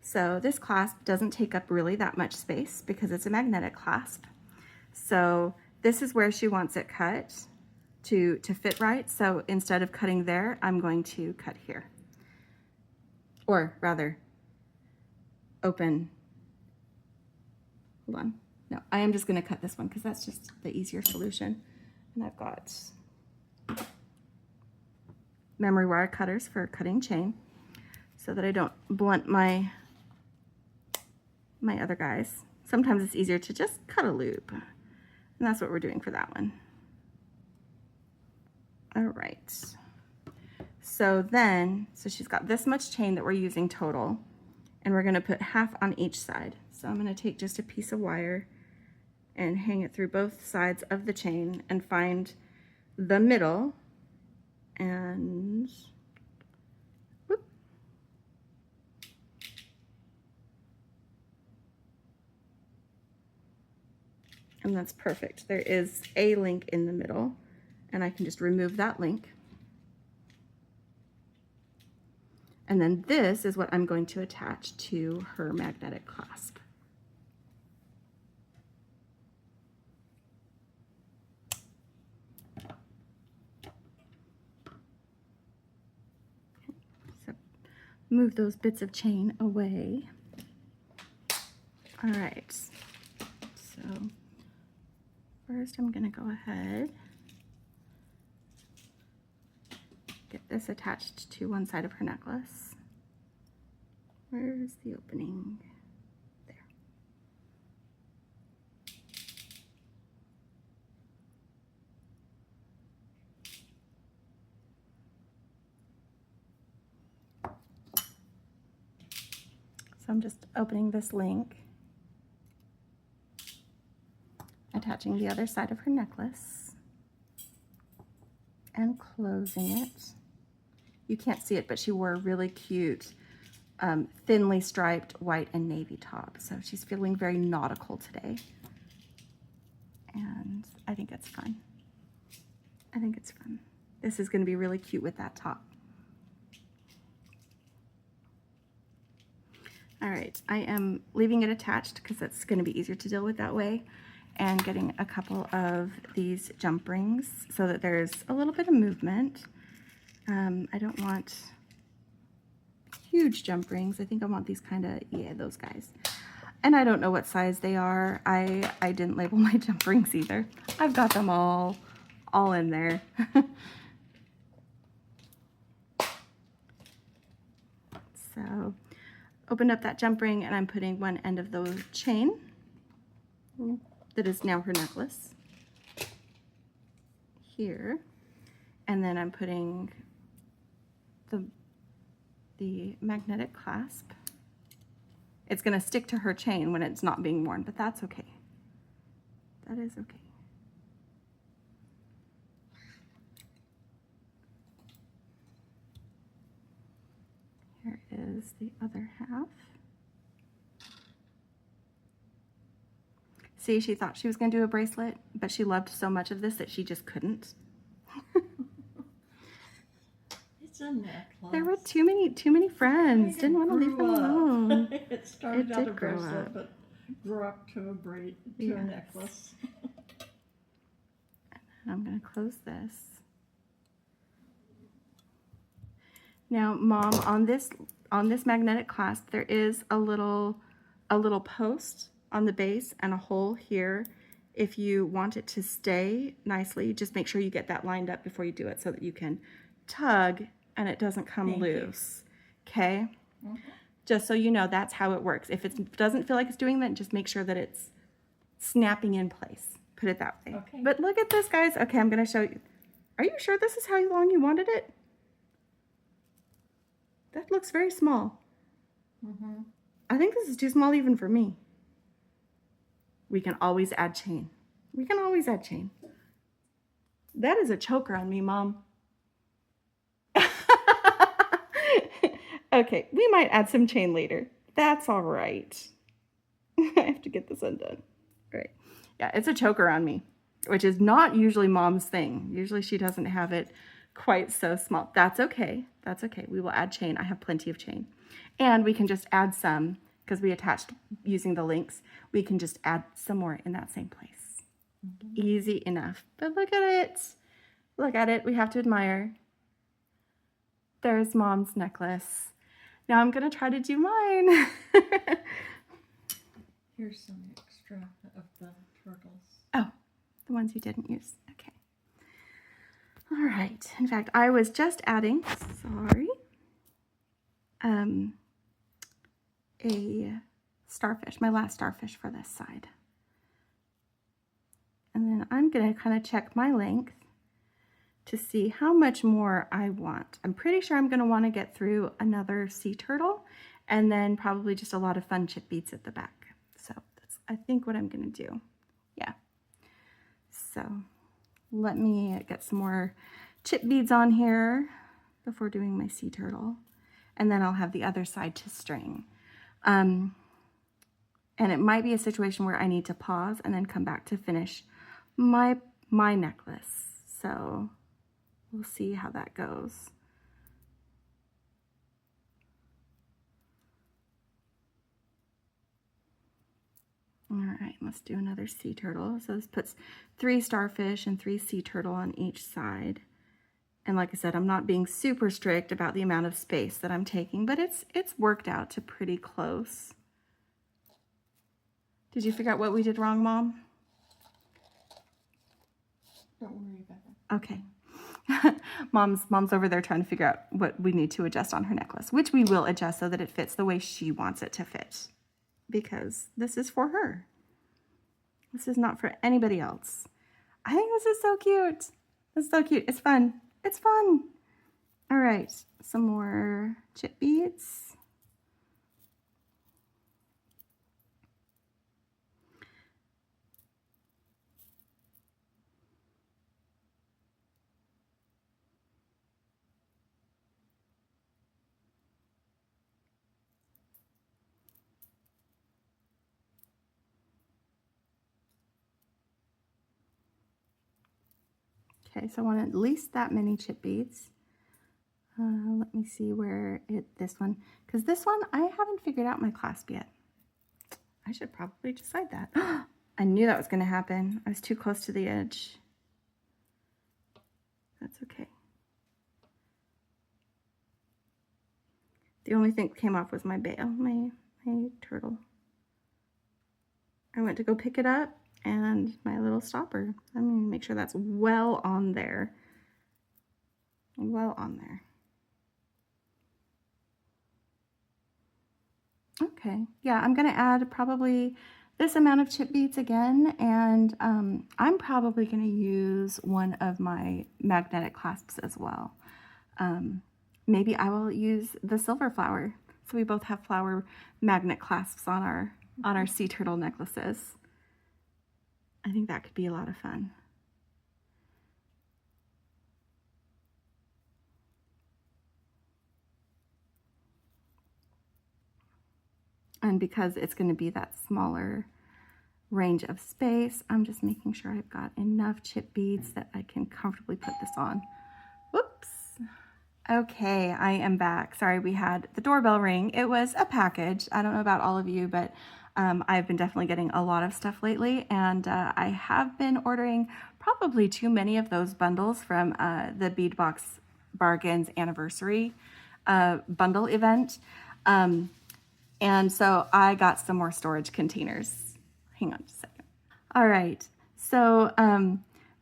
[SPEAKER 1] So this clasp doesn't take up really that much space because it's a magnetic clasp. So this is where she wants it cut to fit right. So instead of cutting there, I'm going to cut here. Or rather, open. Hold on. No, I am just going to cut this one because that's just the easier solution. And I've got memory wire cutters for cutting chain so that I don't blunt my other guys. Sometimes it's easier to just cut a loop. And that's what we're doing for that one. All right. So she's got this much chain that we're using total, and we're going to put half on each side. So I'm going to take just a piece of wire and hang it through both sides of the chain and find the middle and whoop. And that's perfect. There is a link in the middle and I can just remove that link. And then this is what I'm going to attach to her magnetic clasp. So move those bits of chain away. All right, so first I'm gonna go ahead, get this attached to one side of her necklace. Where's the opening? There. So I'm just opening this link, attaching the other side of her necklace, and closing it. You can't see it, but she wore a really cute, thinly striped white and navy top. So she's feeling very nautical today. And I think it's fun. I think it's fun. This is going to be really cute with that top. All right, I am leaving it attached because it's going to be easier to deal with that way, and getting a couple of these jump rings so that there's a little bit of movement. I don't want huge jump rings. I think I want these kind of, yeah, those guys. And I don't know what size they are. I didn't label my jump rings either. I've got them all in there. So opened up that jump ring and I'm putting one end of the chain that is now her necklace here, and then I'm putting the magnetic clasp. It's going to stick to her chain when it's not being worn, but that's okay. That is okay. Here is the other half. See, she thought she was going to do a bracelet, but she loved so much of this that she just couldn't.
[SPEAKER 2] It's It's a necklace.
[SPEAKER 1] There were too many friends.
[SPEAKER 2] It
[SPEAKER 1] Didn't want to leave them
[SPEAKER 2] grew up.
[SPEAKER 1] alone.
[SPEAKER 2] It started
[SPEAKER 1] It
[SPEAKER 2] out
[SPEAKER 1] did
[SPEAKER 2] a
[SPEAKER 1] grow
[SPEAKER 2] bracelet,
[SPEAKER 1] up.
[SPEAKER 2] but grew up to a
[SPEAKER 1] Yes.
[SPEAKER 2] necklace.
[SPEAKER 1] And I'm going to close this. Now, Mom, on this magnetic clasp, there is a little post on the base and a hole here. If you want it to stay nicely, just make sure you get that lined up before you do it so that you can tug and it doesn't come
[SPEAKER 2] Thank you.
[SPEAKER 1] loose. Okay?
[SPEAKER 2] Mhm.
[SPEAKER 1] Just so you know, that's how it works. If it doesn't feel like it's doing that, just make sure that it's snapping in place. Put it that way.
[SPEAKER 2] Okay.
[SPEAKER 1] But look at this, guys. Okay, I'm going to show you. Are you sure this is how long you wanted it? That looks very small.
[SPEAKER 2] Mm-hmm.
[SPEAKER 1] I think this is too small even for me. We can always add chain. We can always add chain. That is a choker on me, Mom. Okay, we might add some chain later. That's all right. I have to get this undone. All right. Yeah, it's a choker on me, which is not usually Mom's thing. Usually she doesn't have it quite so small. That's okay. That's okay. We will add chain. I have plenty of chain. And we can just add some, because we attached using the links, we can just add some more in that same place. Easy enough. But look at it. Look at it. We have to admire. There's Mom's necklace. Now I'm going to try to do mine.
[SPEAKER 2] Here's some extra of the turtles.
[SPEAKER 1] Oh, the ones you didn't use. Okay. All right. In fact, I was just adding, sorry, a starfish, my last starfish for this side. And then I'm going to kind of check my length to see how much more I want. I'm pretty sure I'm going to want to get through another sea turtle and then probably just a lot of fun chip beads at the back. So that's, I think, what I'm going to do. Yeah. So let me get some more chip beads on here before doing my sea turtle. And then I'll have the other side to string. And it might be a situation where I need to pause and then come back to finish my necklace. So we'll see how that goes. All right, let's do another sea turtle. So this puts 3 starfish and 3 sea turtle on each side. And like I said, I'm not being super strict about the amount of space that I'm taking, but it's worked out to pretty close. Did you figure out what we did wrong, Mom?
[SPEAKER 2] Don't worry about it.
[SPEAKER 1] Okay. Mom's over there trying to figure out what we need to adjust on her necklace, which we will adjust so that it fits the way she wants it to fit, because this is for her. This is not for anybody else. I think this is so cute. This is so cute. It's fun. It's fun. All right, some more chip beads. Okay, so I want at least that many chip beads. Let me see where this one, because this one, I haven't figured out my clasp yet. I should probably decide that. I knew that was going to happen. I was too close to the edge. That's okay. The only thing that came off was my my turtle. I went to go pick it up and my little stopper. I'm going to make sure that's well on there. Well on there. Okay, yeah, I'm going to add probably this amount of chip beads again, and I'm probably going to use one of my magnetic clasps as well. Maybe I will use the silver flower, so we both have flower magnet clasps on our sea turtle necklaces. I think that could be a lot of fun. And because it's going to be that smaller range of space, I'm just making sure I've got enough chip beads that I can comfortably put this on. Whoops. Okay, I am back. Sorry, we had the doorbell ring. It was a package. I don't know about all of you, but I've been definitely getting a lot of stuff lately, and I have been ordering probably too many of those bundles from the Beadbox Bargains anniversary bundle event. And so I got some more storage containers. Hang on just a second. All right. So,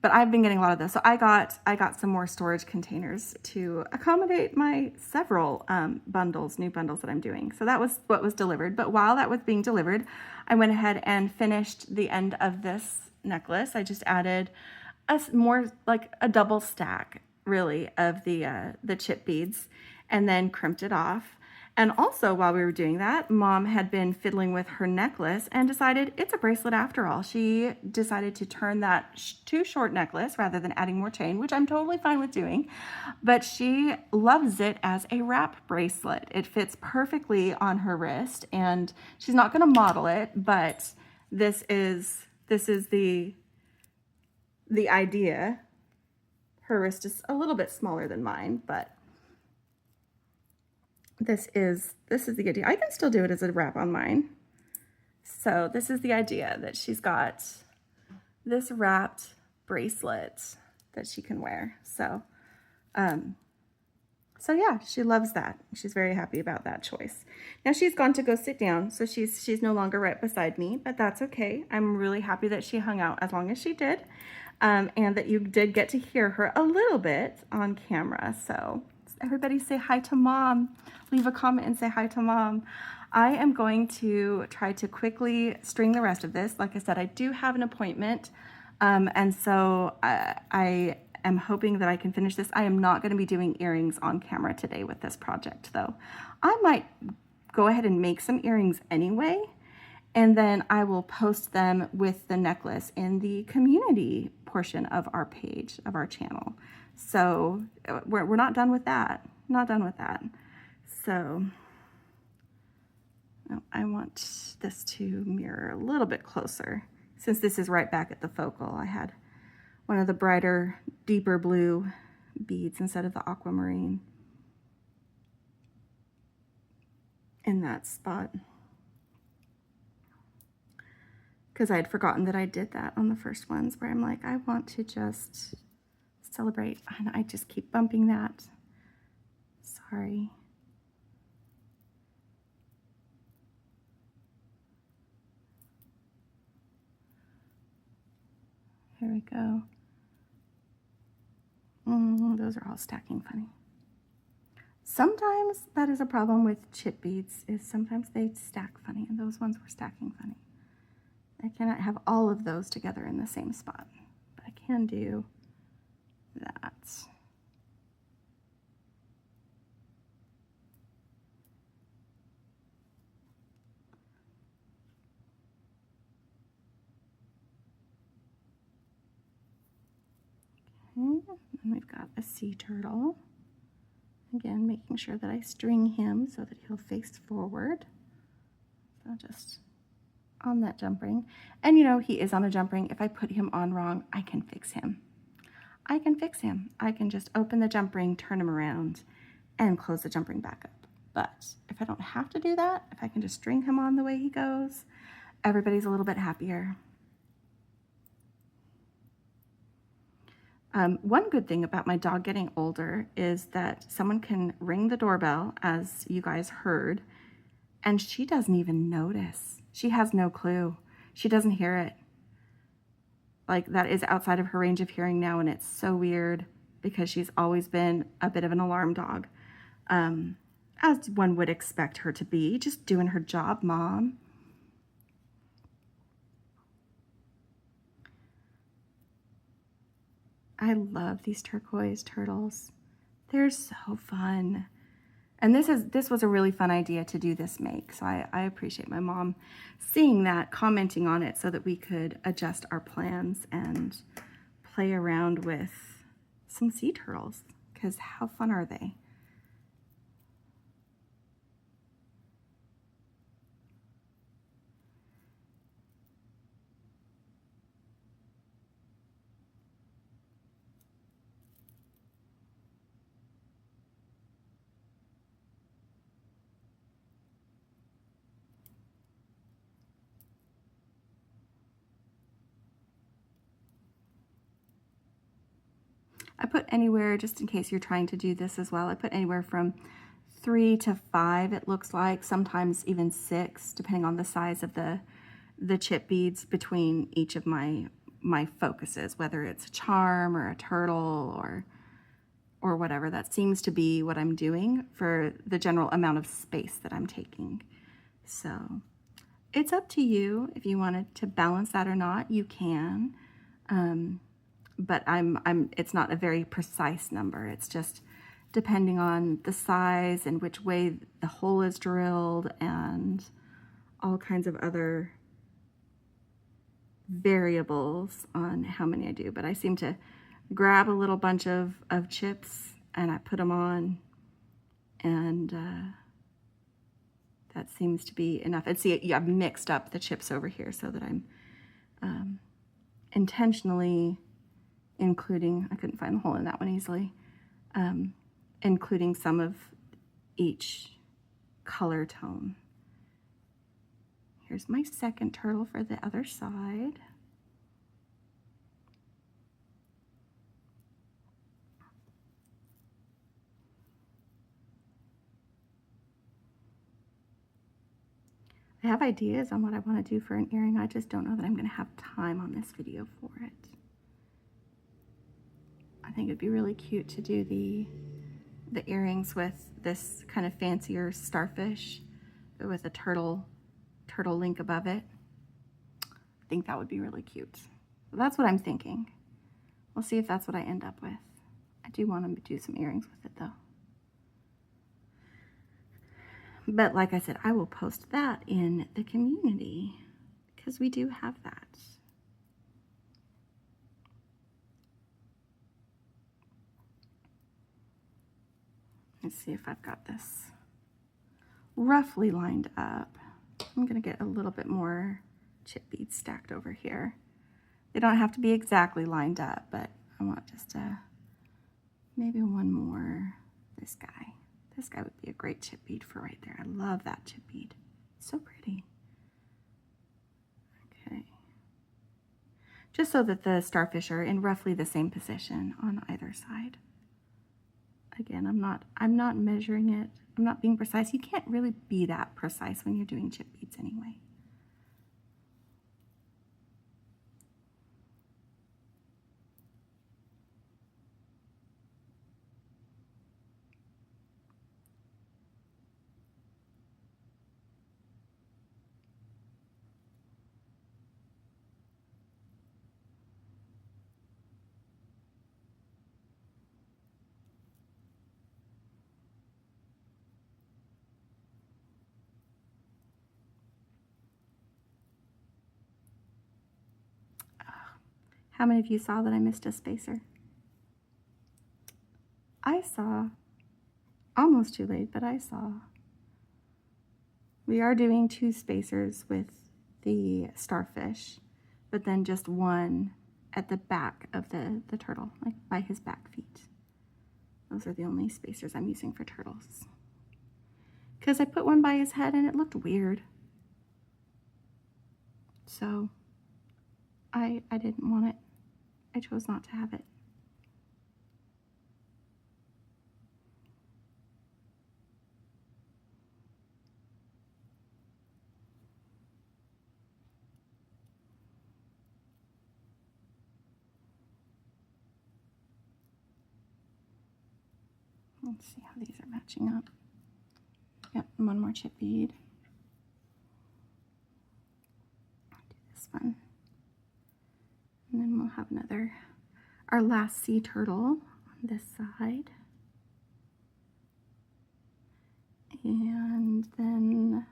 [SPEAKER 1] but I've been getting a lot of those. So I got some more storage containers to accommodate my several new bundles that I'm doing. So that was what was delivered. But while that was being delivered, I went ahead and finished the end of this necklace. I just added more like a double stack, really, of the chip beads, and then crimped it off. And also, while we were doing that, Mom had been fiddling with her necklace and decided it's a bracelet after all. She decided to turn that too short necklace rather than adding more chain, which I'm totally fine with doing. But she loves it as a wrap bracelet. It fits perfectly on her wrist, and she's not going to model it, but this is the idea. Her wrist is a little bit smaller than mine, but this is the idea. I can still do it as a wrap on mine. So this is the idea, that she's got this wrapped bracelet that she can wear. So yeah, she loves that. She's very happy about that choice. Now she's gone to go sit down, so she's no longer right beside me, but that's okay. I'm really happy that she hung out as long as she did, and that you did get to hear her a little bit on camera. So everybody say hi to Mom. Leave a comment and say hi to Mom. I am going to try to quickly string the rest of this. Like I said, I do have an appointment, and so I am hoping that I can finish this. I am not going to be doing earrings on camera today with this project, though. I might go ahead and make some earrings anyway, and then I will post them with the necklace in the community portion of our page, of our channel. So we're not done with that. Not done with that. So I want this to mirror a little bit closer. Since this is right back at the focal, I had one of the brighter, deeper blue beads instead of the aquamarine in that spot. Because I had forgotten that I did that on the first ones, where I'm like, I want to just celebrate, and I just keep bumping that. Sorry. Here we go. Those are all stacking funny. Sometimes that is a problem with chip beads, is sometimes they stack funny, and those ones were stacking funny. I cannot have all of those together in the same spot, but I can do that. Okay, and we've got a sea turtle. Again, making sure that I string him so that he'll face forward. So just on that jump ring. And you know, he is on a jump ring. If I put him on wrong, I can fix him. I can fix him. I can just open the jump ring, turn him around, and close the jump ring back up. But if I don't have to do that, if I can just string him on the way he goes, everybody's a little bit happier. One good thing about my dog getting older is that someone can ring the doorbell, as you guys heard, and she doesn't even notice. She has no clue. She doesn't hear it. Like, that is outside of her range of hearing now, and it's so weird because she's always been a bit of an alarm dog, as one would expect her to be, just doing her job, Mom. I love these turquoise turtles. They're so fun. And this was a really fun idea to do this make. So I appreciate my mom seeing that, commenting on it so that we could adjust our plans and play around with some sea turtles, because how fun are they? I put anywhere, just in case you're trying to do this as well, I put anywhere from 3 to 5, it looks like, sometimes even 6, depending on the size of the chip beads between each of my focuses, whether it's a charm or a turtle or whatever. That seems to be what I'm doing for the general amount of space that I'm taking. So it's up to you if you wanted to balance that or not, you can. But it's not a very precise number. It's just depending on the size and which way the hole is drilled and all kinds of other variables on how many I do. But I seem to grab a little bunch of chips and I put them on, and that seems to be enough. And see, I've mixed up the chips over here so that I'm intentionally including, I couldn't find the hole in that one easily, including some of each color tone. Here's my second turtle for the other side. I have ideas on what I want to do for an earring. I just don't know that I'm going to have time on this video for it. I think it'd be really cute to do the earrings with this kind of fancier starfish, but with a turtle link above it. I think that would be really cute. So that's what I'm thinking. We'll see if that's what I end up with. I do want to do some earrings with it though. But like I said, I will post that in the community because we do have that. Let's see if I've got this roughly lined up. I'm going to get a little bit more chip beads stacked over here. They don't have to be exactly lined up, but I want just maybe one more. This guy. This guy would be a great chip bead for right there. I love that chip bead. So pretty. Okay. Just so that the starfish are in roughly the same position on either side. Again, I'm not measuring it. I'm not being precise. You can't really be that precise when you're doing chip beads anyway. How many of you saw that I missed a spacer? I saw. Almost too late, but I saw. We are doing 2 spacers with the starfish, but then just one at the back of the turtle, like by his back feet. Those are the only spacers I'm using for turtles. Because I put one by his head and it looked weird. So I didn't want it. I chose not to have it. Let's see how these are matching up. Yep, one more chip bead. Do this one. And then we'll have our last sea turtle on this side. And then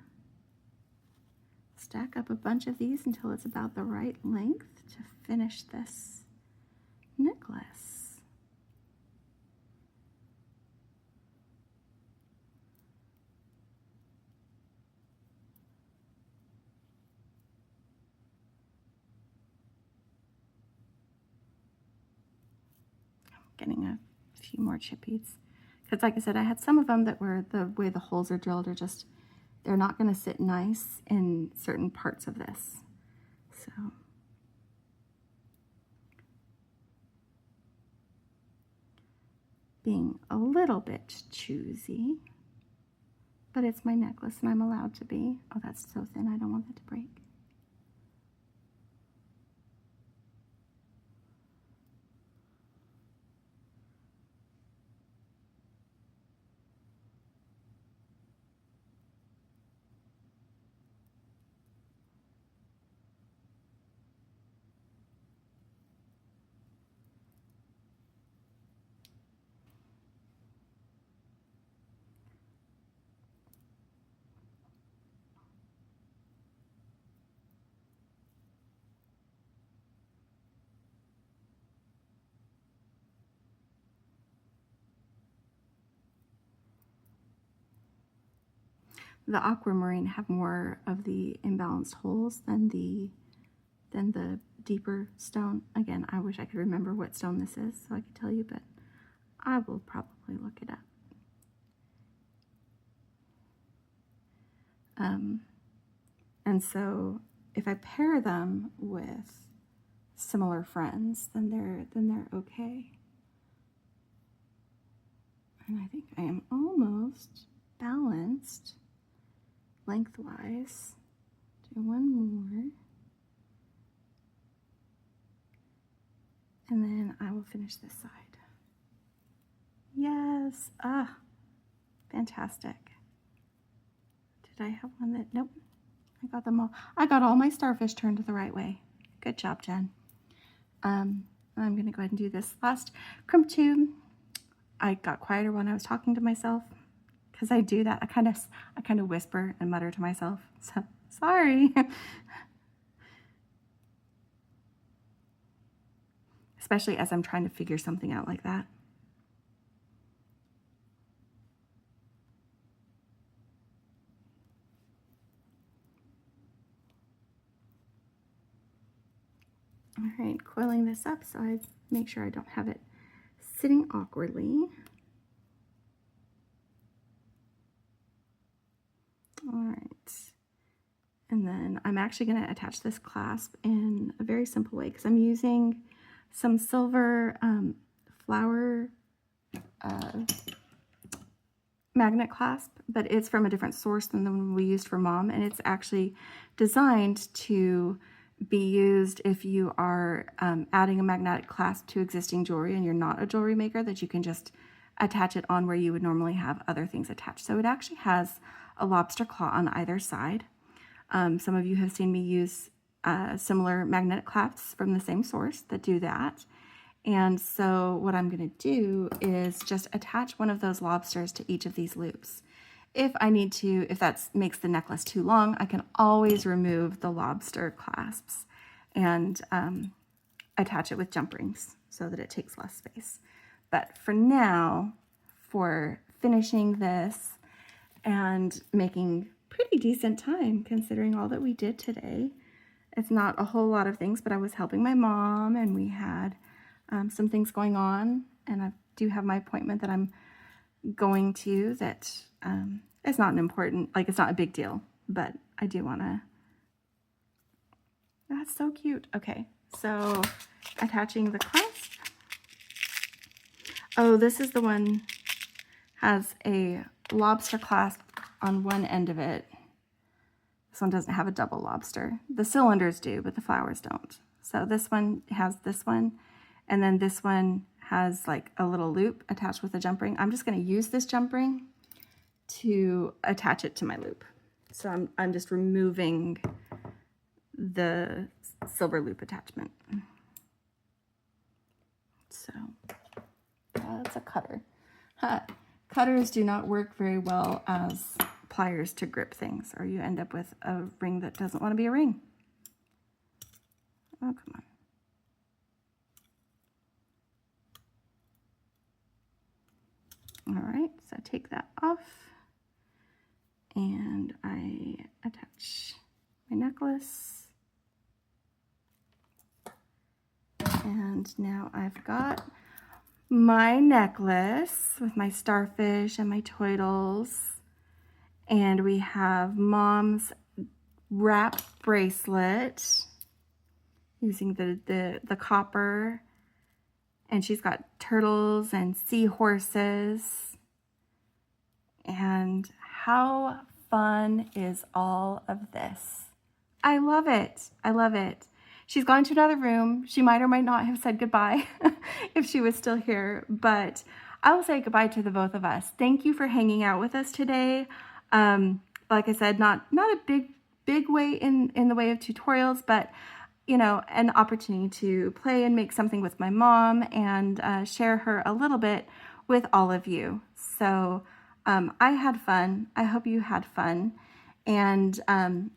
[SPEAKER 1] stack up a bunch of these until it's about the right length to finish this necklace. Getting a few more chip beads because like I said, I had some of them that were the way the holes are drilled are just, they're not going to sit nice in certain parts of this. So being a little bit choosy, but it's my necklace and I'm allowed to be. Oh, that's so thin. I don't want that to break. The aquamarine have more of the imbalanced holes than the deeper stone. Again, I wish I could remember what stone this is so I could tell you, but I will probably look it up. And so if I pair them with similar friends, then they're okay. And I think I am almost balanced lengthwise. Do one more. And then I will finish this side. Yes, fantastic. Did I have one that, nope, I got them all. I got all my starfish turned the right way. Good job, Jen. I'm gonna go ahead and do this last crimp tube. I got quieter when I was talking to myself because I do that. I kind of whisper and mutter to myself. So sorry. Especially as I'm trying to figure something out like that. All right, coiling this up so I make sure I don't have it sitting awkwardly. All right, and then I'm actually going to attach this clasp in a very simple way because I'm using some silver flower magnet clasp, but it's from a different source than the one we used for Mom, and it's actually designed to be used if you are adding a magnetic clasp to existing jewelry and you're not a jewelry maker, that you can just attach it on where you would normally have other things attached. So it actually has a lobster claw on either side. Some of you have seen me use similar magnetic clasps from the same source that do that. And so what I'm going to do is just attach one of those lobsters to each of these loops. If I need to, if that makes the necklace too long, I can always remove the lobster clasps and attach it with jump rings so that it takes less space. But for now, for finishing this and making pretty decent time considering all that we did today, it's not a whole lot of things, but I was helping my mom and we had some things going on, and I do have my appointment that I'm going to that it's not an important, like it's not a big deal, but I do want to. That's so cute. Okay, so attaching the clasp. Oh, this is the one, has a lobster clasp on one end of it. This one doesn't have a double lobster. The cylinders do, but the flowers don't. So this one has this one, and then this one has like a little loop attached with a jump ring. I'm just going to use this jump ring to attach it to my loop. So I'm just removing the silver loop attachment. So that's a cutter. Cutters do not work very well as pliers to grip things, or you end up with a ring that doesn't want to be a ring. Oh, come on. All right, so take that off and I attach my necklace. And now I've got my necklace with my starfish and my turtles. And we have Mom's wrap bracelet using the copper And she's got turtles and seahorses. And how fun is all of this? I love it. I love it. She's gone to another room. She might or might not have said goodbye if she was still here, but I will say goodbye to the both of us. Thank you for hanging out with us today. Like I said, not a big way in the way of tutorials, but you know, an opportunity to play and make something with my mom and share her a little bit with all of you. So I had fun. I hope you had fun. And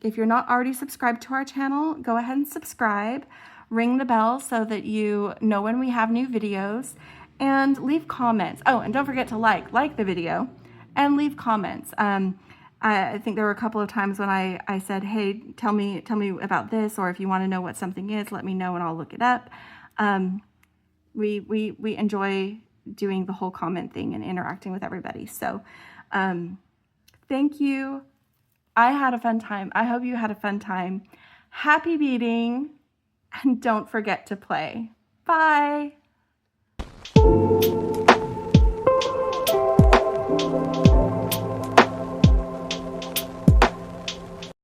[SPEAKER 1] if you're not already subscribed to our channel, go ahead and subscribe. Ring the bell so that you know when we have new videos, and leave comments. Oh, and don't forget to like the video and leave comments. I think there were a couple of times when I said, hey, tell me about this, or if you want to know what something is, let me know and I'll look it up. We enjoy doing the whole comment thing and interacting with everybody. So thank you. I had a fun time. I hope you had a fun time. Happy beading, and don't forget to play. Bye.